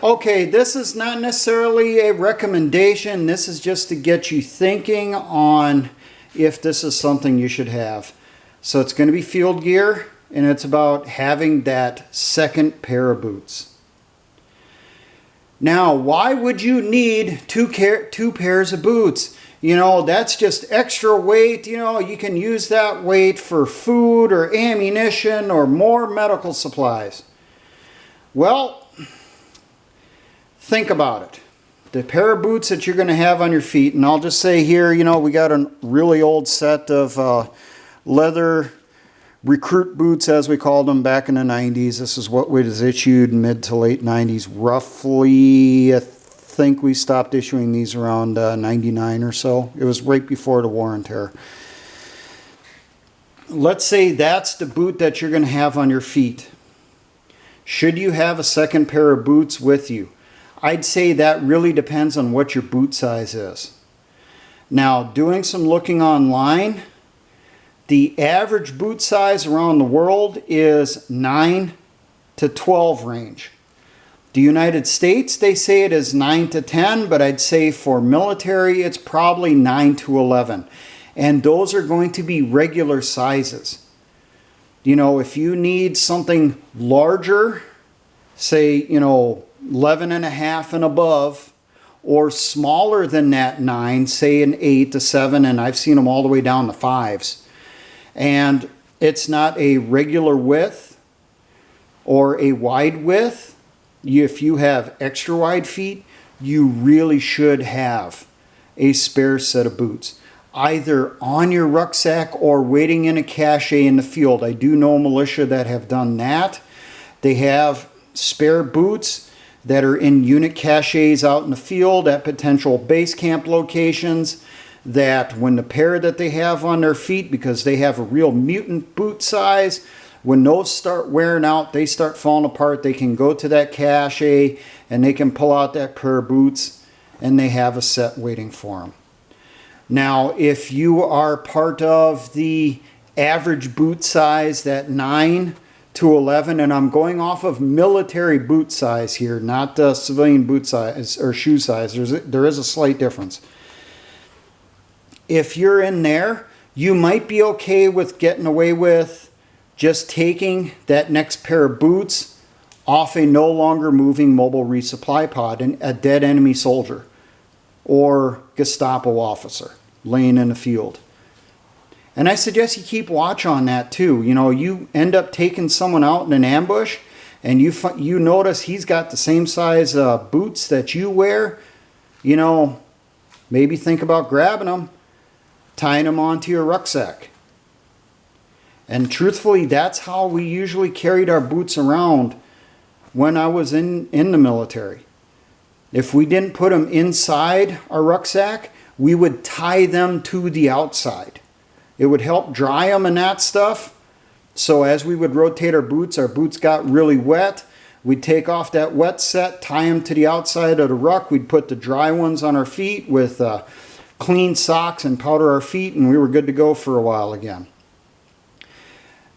Okay, this is not necessarily a recommendation. This is just to get you thinking on if this is something you should have. So it's going to be field gear, and it's about having that second pair of boots. Now, why would you need two pairs of boots? You know, that's just extra weight. You know, you can use that weight for food or ammunition or more medical supplies. Well, think about it. The pair of boots that you're going to have on your feet, and I'll just say here, you know, we got a really old set of leather recruit boots, as we called them back in the 90s. This is what was issued mid to late 90s. Roughly, I think we stopped issuing these around 99 or so. It was right before the war on terror. Let's say that's the boot that you're going to have on your feet. Should you have a second pair of boots with you? I'd say that really depends on what your boot size is. Now, doing some looking online, the average boot size around the world is 9 to 12 range. The United States, they say it is 9 to 10, but I'd say for military, it's probably 9 to 11. And those are going to be regular sizes. You know, if you need something larger, say, 11 and a half and above, or smaller than that 9, say an 8 to 7, and I've seen them all the way down to 5s. And it's not a regular width or a wide width. If you have extra wide feet, you really should have a spare set of boots, either on your rucksack or waiting in a cache in the field. I do know militia that have done that. They have spare boots that are in unit caches out in the field at potential base camp locations, that when the pair that they have on their feet, because they have a real mutant boot size, when those start wearing out, they start falling apart, they can go to that cache and they can pull out that pair of boots and they have a set waiting for them. Now, if you are part of the average boot size, that 9 to 11, and I'm going off of military boot size here, not the civilian boot size or shoe size. There is a slight difference. If you're in there, you might be okay with getting away with just taking that next pair of boots off a no longer moving mobile resupply pod, and a dead enemy soldier or Gestapo officer laying in the field. And I suggest you keep watch on that too. You know, you end up taking someone out in an ambush and you notice he's got the same size boots that you wear. You know, maybe think about grabbing them, tying them onto your rucksack. And truthfully, that's how we usually carried our boots around when I was in the military. If we didn't put them inside our rucksack, we would tie them to the outside. It would help dry them and that stuff. So as we would rotate our boots got really wet. We'd take off that wet set, tie them to the outside of the ruck. We'd put the dry ones on our feet with clean socks and powder our feet, and we were good to go for a while again.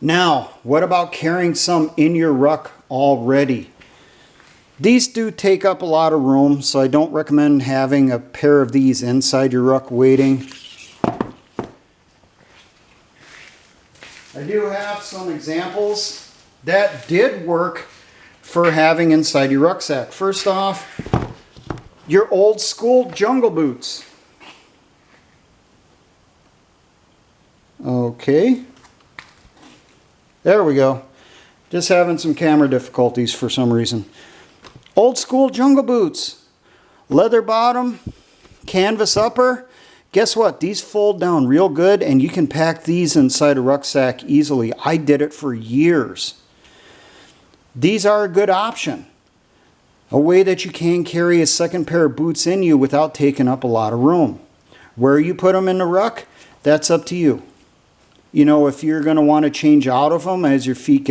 Now, what about carrying some in your ruck already? These do take up a lot of room, so I don't recommend having a pair of these inside your ruck waiting. I do have some examples that did work for having inside your rucksack. First off, your old school jungle boots. Okay. There we go. Just having some camera difficulties for some reason. Old school jungle boots. Leather bottom, canvas upper. Guess what? These fold down real good and you can pack these inside a rucksack easily. I did it for years. These are a good option. A way that you can carry a second pair of boots in you without taking up a lot of room. Where you put them in the ruck, that's up to you. You know, if you're going to want to change out of them as your feet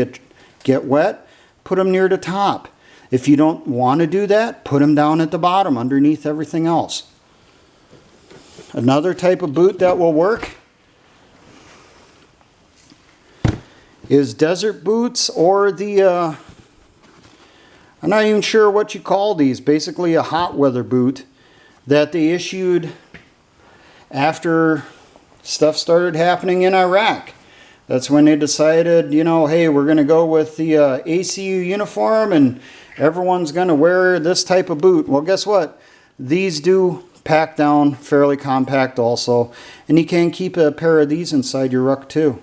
get wet, put them near the top. If you don't want to do that, put them down at the bottom underneath everything else. Another type of boot that will work is desert boots or the I'm not even sure what you call these. Basically a hot weather boot that they issued after stuff started happening in Iraq. That's when they decided, you know, hey, we're going to go with the ACU uniform and everyone's going to wear this type of boot. Well, guess what? These do pack down fairly compact also. And you can keep a pair of these inside your ruck too.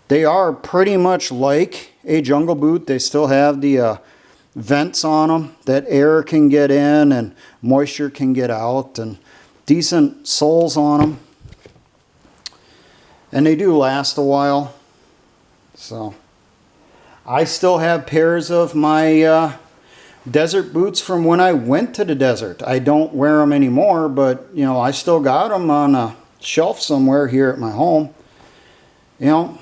They are pretty much like a jungle boot. They still have the vents on them that air can get in and moisture can get out, and decent soles on them. And they do last a while. So I still have pairs of my desert boots from when I went to the desert. I don't wear them anymore, but you know, I still got them on a shelf somewhere here at my home. You know,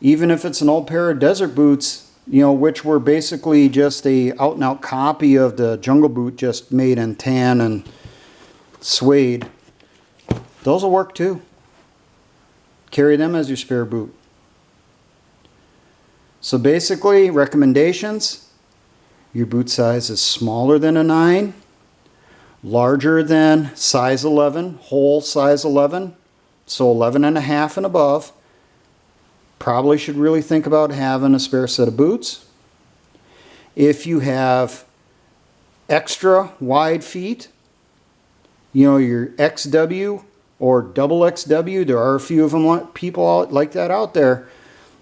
even if it's an old pair of desert boots, you know, which were basically just a out and out copy of the jungle boot, just made in tan and suede, those will work too. Carry them as your spare boot. So basically, recommendations: your boot size is smaller than a 9, larger than size 11, whole size 11, so 11 and a half and above. Probably should really think about having a spare set of boots. If you have extra wide feet, you know, your XW or double XW, there are a few of them, people like that out there.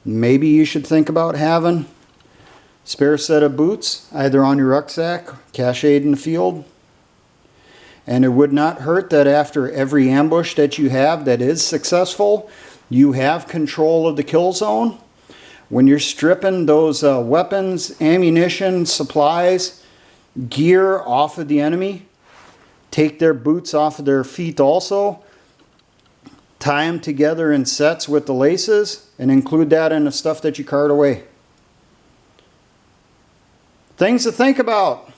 Maybe you should think about having a spare set of boots either on your rucksack, cached in the field. And it would not hurt that after every ambush that you have that is successful, you have control of the kill zone. When you're stripping those weapons, ammunition, supplies, gear off of the enemy, take their boots off of their feet also, tie them together in sets with the laces, and include that in the stuff that you cart away. Things to think about.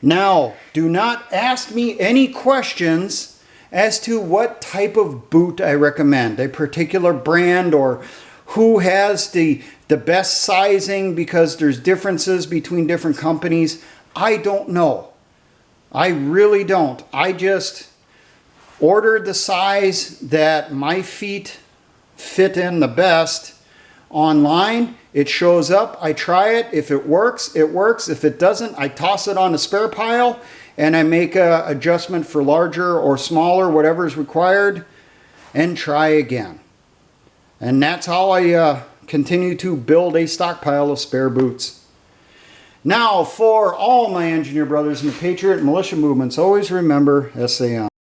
Now, do not ask me any questions as to what type of boot I recommend, a particular brand, or who has the best sizing, because there's differences between different companies. I don't know. I really don't. I just ordered the size that my feet fit in the best online. It shows up, I try it. If it works, it works. If it doesn't, I toss it on the spare pile and I make an adjustment for larger or smaller, whatever is required, and try again. And that's how I continue to build a stockpile of spare boots. Now, for all my engineer brothers in the Patriot and Militia movements, always remember SAM.